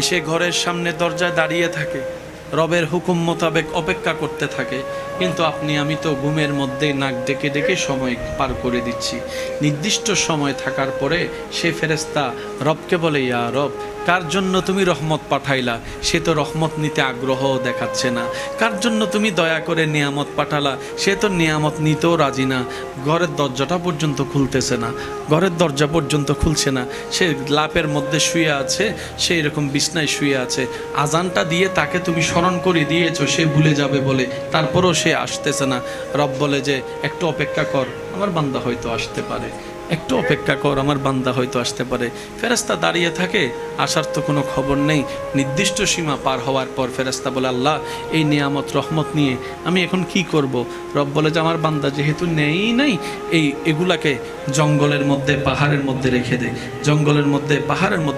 এসে ঘরের সামনে দরজায় দাঁড়িয়ে থাকে, রবের হুকুম মোতাবেক অপেক্ষা করতে থাকে। কিন্তু আপনি আমি তো ঘুমের মধ্যেই নাক ডেকে ডেকে সময় পার করে দিচ্ছি। নির্দিষ্ট সময় থাকার পরে সে ফেরেশতা রবকে বলে, ইয়া রব, কার জন্য তুমি রহমত পাঠাইলা? সে তো রহমত নিতে আগ্রহ দেখাচ্ছে না। কার জন্য তুমি দয়া করে নিয়ামত পাঠালা? সে তো নিয়ামত নিতেও রাজি না। ঘরের দরজাটা পর্যন্ত খুলতেছে না, ঘরের দরজা পর্যন্ত খুলছে না। সে লাপের মধ্যে শুয়ে আছে, সেই রকম বিছনায় শুয়ে আছে। আজানটা দিয়ে তাকে তুমি স্মরণ করে দিয়েছো সে ভুলে যাবে বলে, তারপরও সে আসতেছে না। রব বলে যে একটু অপেক্ষা কর, আমার বান্দা হয়তো আসতে পারে, একটু অপেক্ষা কর, আমার বান্দা হয়তো আসতে পারে। ফেরেশতা দাঁড়িয়ে থাকে, আসার তো কোনো খবর নেই। নির্দিষ্ট সীমা পার হওয়ার পর ফেরেশতা বলে, আল্লাহ, এই নিয়ামত রহমত নিয়ে আমি এখন কি করব? রব বলে যে আমার বান্দা যেহেতু নেই এগুলাকে জঙ্গলের মধ্যে পাহাড়ের মধ্যে রেখে দে, জঙ্গলের মধ্যে পাহাড়ের মধ্যে